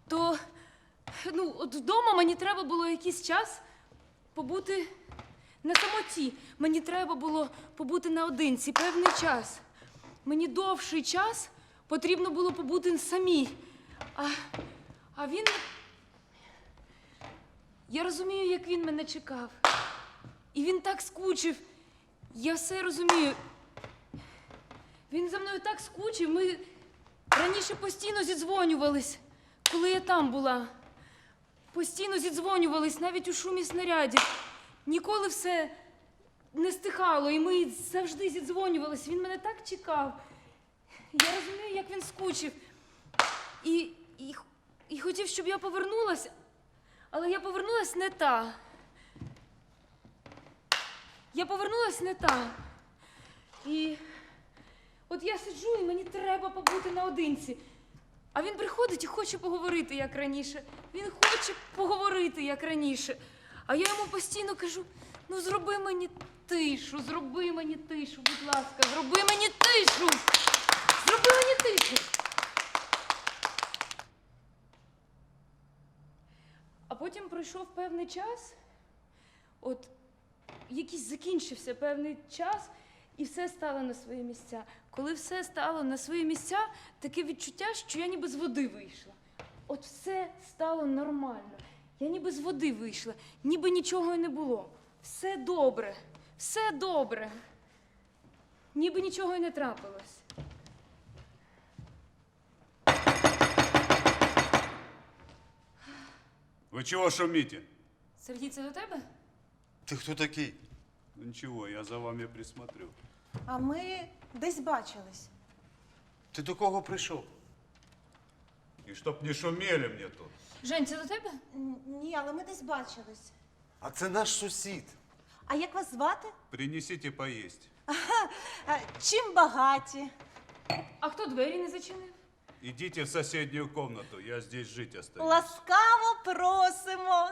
то Ну, от вдома мені треба було якийсь час побути на самоті. Мені треба було побути наодинці певний час. Мені довший час потрібно було побути самій. А він... Я розумію, як він мене чекав. І він так скучив. Я все розумію. Він за мною так скучив. Ми раніше постійно зідзвонювались, коли я там була. Постійно зідзвонювались, навіть у шумі снарядів. Ніколи все не стихало, і ми завжди зідзвонювались. Він мене так чекав. Я розумію, як він скучив. І хотів, щоб я повернулася, але я повернулась не та. Я повернулась не та. І от я сиджу, і мені треба побути наодинці. А він приходить і хоче поговорити, як раніше. Він хоче поговорити, як раніше. А я йому постійно кажу, ну зроби мені тишу, будь ласка, зроби мені тишу. Зроби мені тишу. А потім пройшов певний час, от якийсь закінчився певний час, і все стало на свої місця. Коли все стало на свої місця, таке відчуття, що я ніби з води вийшла. От все стало нормально. Я ніби з води вийшла, ніби нічого і не було. Все добре, все добре. Ніби нічого і не трапилось. Вы чего шумите? Сергій, це до тебе? Ти хто такий? Ну ничего, я за вами присмотрю. А ми десь бачились. Ти до кого прийшов? И чтоб не шумели мне тут. Жень, це до тебе? Ні, але ми десь бачились. А це наш сусід. А як вас звати? Принесите поесть. Чим багаті? А хто двері не зачинив? Идите в соседнюю комнату, я здесь жить остаюсь. Ласкаво просимо.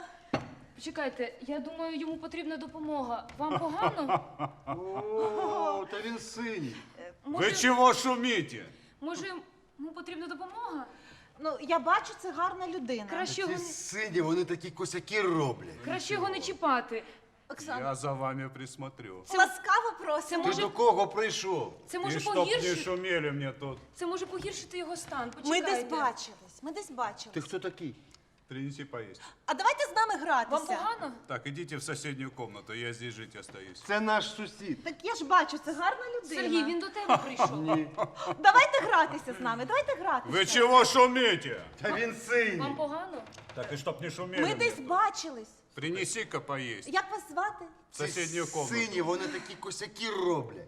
Почекайте, я думаю, йому потрібна допомога. Вам погано? О, та він синій. Вы чего шумите? Може, йому потрібна допомога? Ну, я бачу, це гарна людина. Краще його Ті не, сині, вони такі косяки роблять. краще його не чіпати. Оксана, Я за вами присмотрю. ласкаво просимо. Ти може- до кого прийшов? Це И може чтоб не погіршити. шумели мне тут. Це може погіршити його стан. Ми Почекайте. десь бачились. Ми десь бачились. Ти хто такий? Принеси поесть. А давайте з нами гратися. Вам погано? Так, идите в соседнюю комнату, я здесь жить остаюсь. Це наш сусід. Так я ж бачу, це гарна людина. Сергій, він до тебе прийшов. Давайте гратися з нами, давайте гратися. Вы чего шумите? Та він синій. Вам погано? Так и чтоб не шумели Ми мне десь тут. бачились. Принеси-ка поесть. Як вас звати? В соседнюю комнату. Сині, вони такі косяки роблять.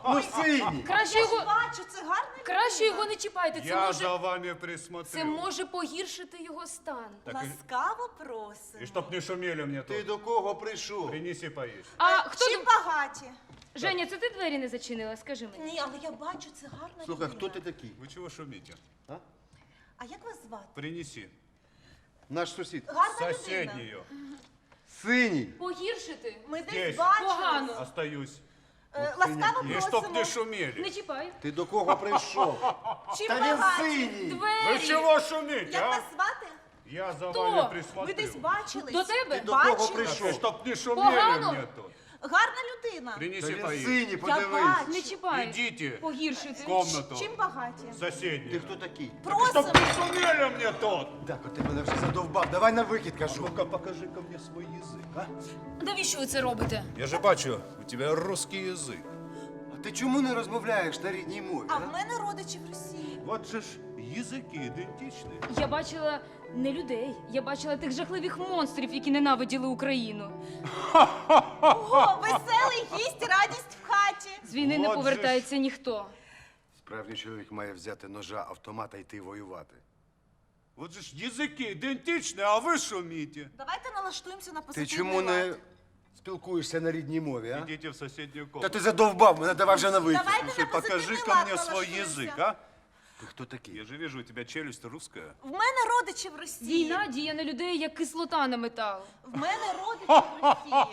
Ну, сині. Краще Я ж його, бачу, це гарна людина. краще його не чіпайте. Це Я за може, вами присмотрю. це може погіршити його стан. Так Ласкаво просимо. и чтоб не шумели мне Ти тут. до кого прийшов? Принеси поесть. А хто Чим тут? багаті? Женя, це ти двері не зачинила? Скажи мені. Ні, але я бачу, це гарна Слухай, людина. хто ти такий? Вы чего шумите? А як вас звати? Принеси. Наш сусід. Гарна людина. Соседнюю. Синій. Погіршити? Ми десь Здесь. бачились. Погано. Остаюсь. Ласкаво И чтоб не просимо. шумели. Не чіпай. Ти до кого прийшов? Чим Та він багаті? синій. Вы Двері! чего шумите, Як а? вас звати? Я за Кто? вами Ви присмотрю. десь бачились. До тебе? Ти до кого Бачила. Так, прийшов? и чтоб не шумели Погано? мне тут. Гарна людина. Та Принеси він поесть. синій, Я подивись. бачу. Не чіпай. Идите в Погіршити. комнату. Чим багаті? Ти Соседнюю. хто такий? Просимо. Чтоб не шумели мне тут. Так, от ти мене вже задовбав. Давай на вихід, кажу. Ну-ка, покажи-ка мне свой язык, а? Навіщо ви це робите? Я же бачу, у тебя русский язык. А ти чому не розмовляєш на рідній мові? А в мене родичі в Росії. Вот же ж языки идентичны. Я бачила не людей, я бачила тих жахливих монстрів, які ненавиділи Україну. О, веселий гість, радість в хаті. З війни не От же повертається ніхто. Справжній чоловік має взяти ножа, автомата і йти воювати. Вот же ж языки идентичны, а вы шумите. Давайте налаштуємося на Ти позитивний чому не лад. спілкуєшся на рідній мові, а? Идите в соседнюю Та комнату. ти задовбав мене, давай вже на вихід. Давайте Слушай, на позитивний покажи-ка лад мне свой налаштуємося. язык, а? Ти хто такий? Я же вижу, у тебя челюсть русская. В мене родичі в Росії. Війна діє на людей, як кислота на метал. В мене родичі в Росії.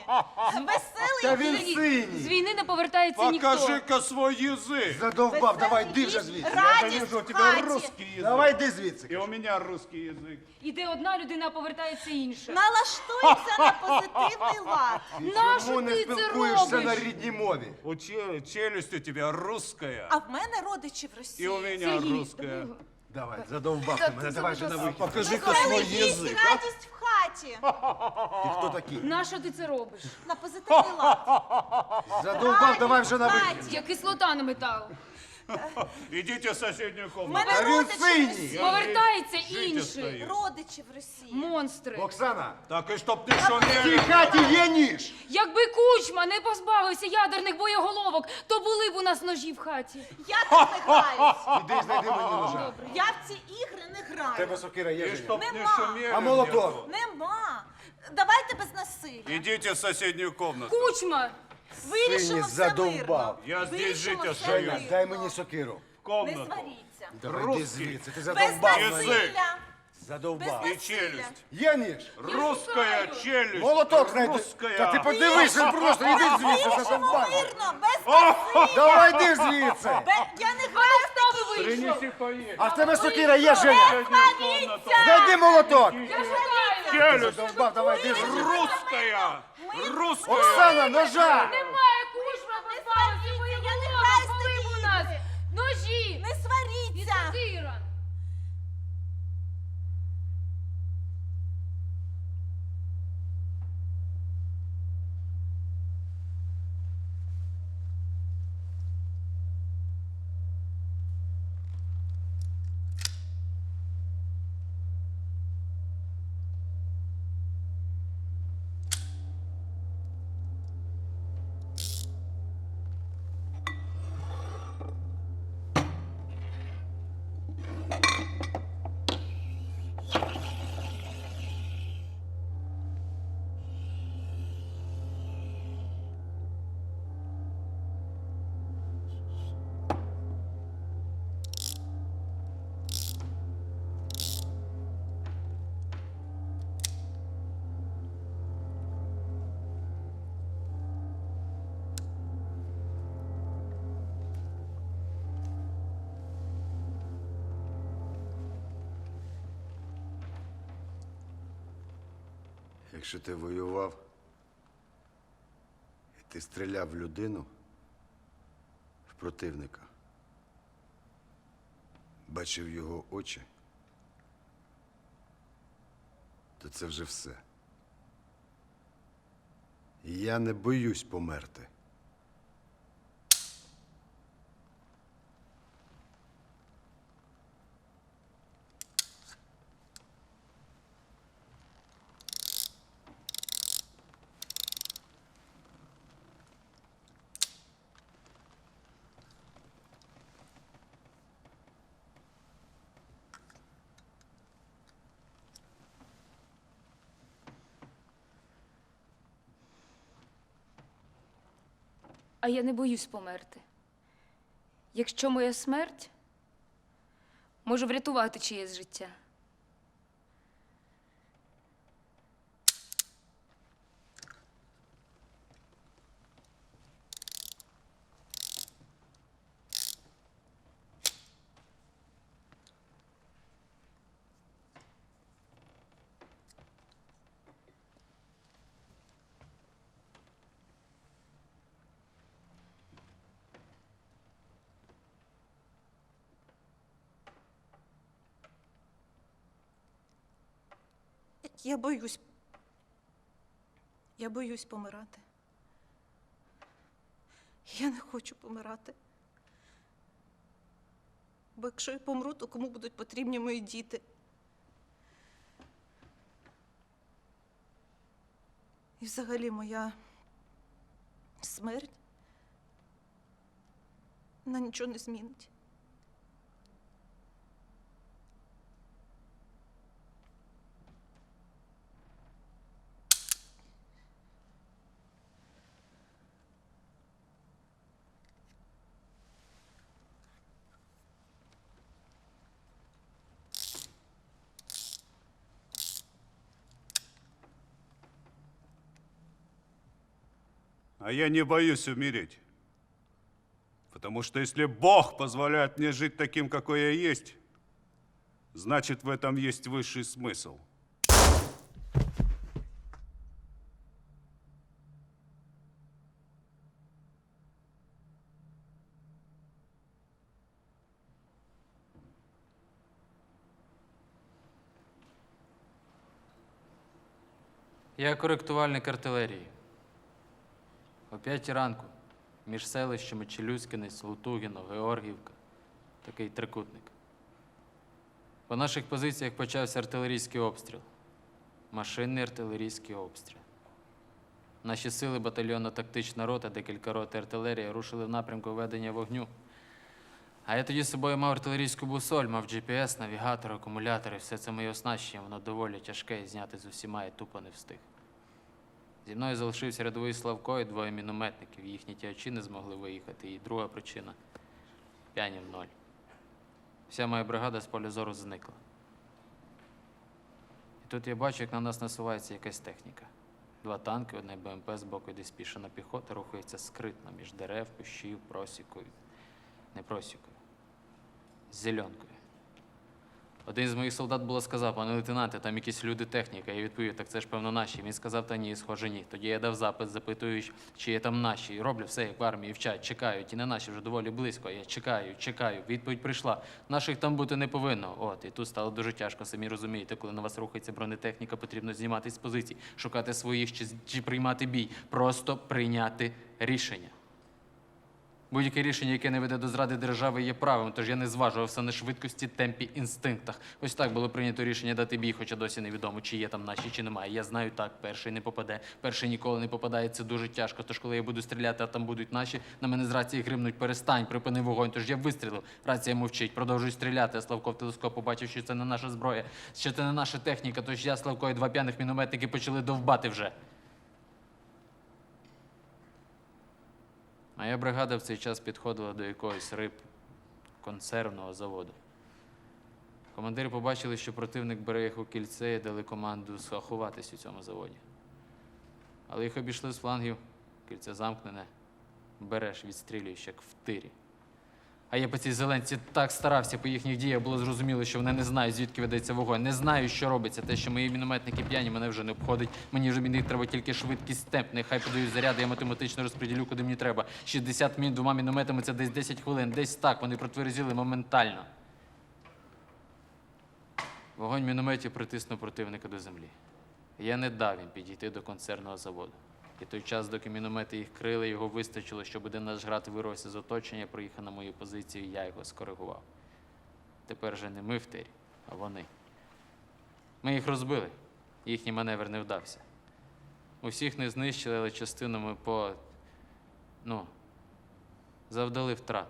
Веселий Та він гід. синій! З війни не повертається ніхто. Покажи-ка свой язык. Задовбав, давай, Веселий йди вже гід. звідси. Я же Радість вижу, у в тебя хаті. русский язык. Давай, йди звідси. И у меня русский язык. Іде одна людина, а повертається інша. Налаштуйся на позитивний лад. Нащо Чому не ти це спілкуєшся на робиш? рідній мові? Челюсть у тебя русская. А в мене родичі в И Росії. у меня Сергій, русская. Давай, задовбав ти мене, давай же на вихід. Покажи-ка Веселий свой гід, язык. радість в хаті. Ти хто такий? Нащо ти це робиш? На позитивний лад. Задовбав, давай вже на В вихід. хаті. Як кислота на метал. Идите в соседнюю В комнату. мене А він родичі в синій. Росії. Повертається Жити інший. стою. Родичі в Росії. Монстри. Оксана, Так и чтоб ты что в цій не... хаті є ніж! Якби Кучма не позбавився ядерних боєголовок, то були б у нас ножі в хаті. Я так не граюсь. Іди знайди мені ножа. Я в ці ігри не В граю. тебе сокира є И Женя? чтоб не Нема. шумели. А молоток? внизу. Нема. Давайте без насилля. Идите в соседнюю комнату. Кучма! Вирішимо Сині все задовбав. мирно. Я здесь Вирішимо жить все остаюсь. мирно. Женя, дай мені сокиру. Не Комнату. сваріться. Давай, Русський. іди звідси, ти Без задовбав мене. насилля. Задовбав. Без И челюсть. Є ніж? Русская шукаю. челюсть. Молоток знайди. Русская. Та ти подивися просто, іди звідси, Вирішимо задовбав. мирно, без насилля. Давай йди звідси. Я не граю в такі ігри. Принеси поесть. А в тебе сокира є, Женя? Соседнюю комнату. Знайди молоток. Я шукаю! Челюсть. Задовбав, давай, йди звідси. Русская. Русская. Оксана, ножа. Немає Кучма позбавився Я не боєголовок, граю в коли такі б у нас ігри. ножі Не і сваріться. сокира. Якщо ти воював і ти стріляв в людину, в противника, бачив його очі, то це вже все. І я не боюсь померти. А я не боюсь померти. Якщо моя смерть може врятувати чиєсь життя. Я боюсь. Я боюсь помирати. Я не хочу помирати. Бо якщо я помру, то кому будуть потрібні мої діти? І взагалі моя смерть вона нічого не змінить. А я не боюсь умереть. Потому что если Бог позволяет мне жить таким, какой я есть, значит, в этом есть высший смысл. Я коректувальник артилерії. О 5 ранку між селищами Челюскинець, Лутугіно, Георгіївка. Такий трикутник. По наших позиціях почався артилерійський обстріл. Машинний артилерійський обстріл. Наші сили, батальйонно-тактична рота, декілька рот артилерії рушили в напрямку ведення вогню. А я тоді з собою мав артилерійську бусоль, мав GPS, навігатор, акумулятори. Все це моє оснащення, воно доволі тяжке і зняти з усіма я тупо не встиг. Зі мною залишився рядовий Славко і 2 мінометників. Їхні тягачі не змогли виїхати. І друга причина – п'яні в ноль. Вся моя бригада з поля зору зникла. І тут я бачу, як на нас насувається якась техніка. 2 танки, 1 БМП збоку, десь пішена піхота, рухається скритно між дерев, кущів, просікою. Не просікою. З зеленкою. Один з моїх солдат було сказав: пане лейтенанте, там якісь люди техніка. Я відповів: так це ж певно наші. Він сказав: та ні, схоже, ні. Тоді я дав запит, запитуючи, чи є там наші. І роблю все, як в армії, вчать, чекають. І не наші вже доволі близько. Я чекаю. Відповідь прийшла: наших там бути не повинно. От, і тут стало дуже тяжко, самі розумієте, коли на вас рухається бронетехніка, потрібно зніматись з позицій, шукати своїх чи приймати бій. Просто прийняти рішення. Будь-яке рішення, яке не веде до зради держави, є правим, тож я не зважувався на швидкості, темпі, інстинктах. Ось так було прийнято рішення дати бій, хоча досі невідомо, чи є там наші, чи немає. Я знаю так, перший не попаде, перший ніколи не попадає, це дуже тяжко. Тож коли я буду стріляти, а там будуть наші, на мене з рації гримнуть: перестань, припини вогонь. Тож я вистрілив, рація мовчить, продовжую стріляти, а Славко в телескоп побачив, що це не наша зброя, що це не наша техніка, тож я, Славко і 2 п'яних мінометники почали довбати вже. Моя бригада в цей час підходила до якогось консервного заводу. Командири побачили, що противник бере їх у кільце і дали команду сховатись у цьому заводі. Але їх обійшли з флангів, кільце замкнене, береш, відстрілюєш, як в тирі. А я по цій зеленці так старався, по їхніх діях було зрозуміло, що вони не знають, звідки ведеться вогонь, не знають, що робиться. Те, що мої мінометники п'яні, мене вже не обходить. Мені вже від них треба тільки швидкість, темп. Нехай подають заряди, я математично розподілю, куди мені треба. 60 мін 2 мінометами – це десь 10 хвилин. Десь так, вони протверзіли моментально. Вогонь мінометів притиснув противника до землі. Я не дав їм підійти до концерного заводу. І той час, доки міномети їх крили, його вистачило, щоб один наш град вирвався з оточення, приїхав на мою позицію, і я його скоригував. Тепер вже не ми в тирі, а вони. Ми їх розбили, їхній маневр не вдався. Усіх не знищили, але частину ми завдали втрат.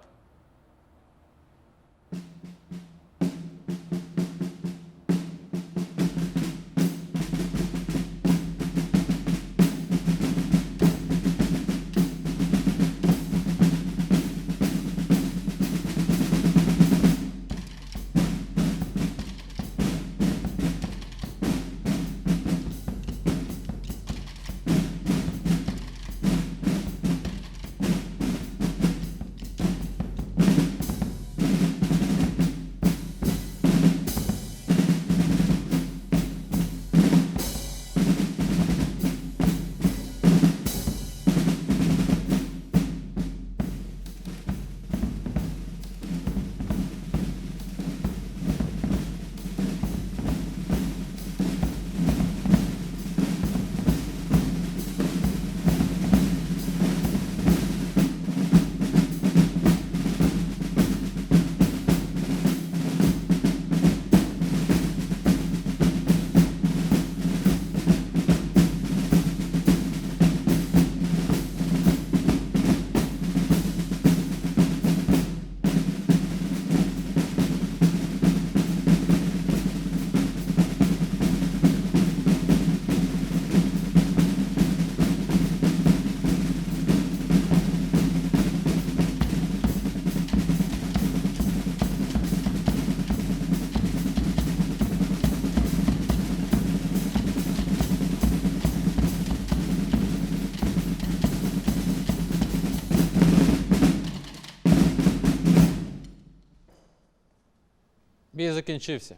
Бій закінчився.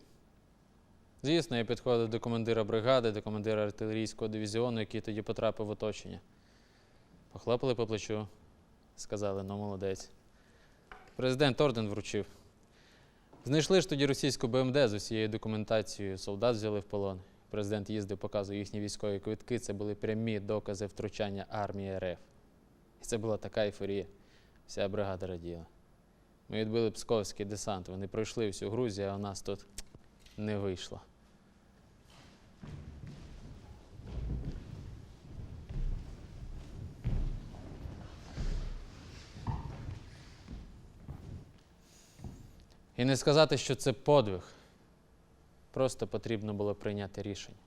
Звісно, я підходив до командира бригади, до командира артилерійського дивізіону, який тоді потрапив в оточення. Похлопали по плечу, сказали, ну молодець. Президент орден вручив. Знайшли ж тоді російську БМД з усією документацією, солдат взяли в полон. Президент їздив, показував їхні військові квитки, це були прямі докази втручання армії РФ. І це була така ейфорія. Вся бригада раділа. Ми відбили псковський десант, вони пройшли всю Грузію, а у нас тут не вийшло. І не сказати, що це подвиг. Просто потрібно було прийняти рішення.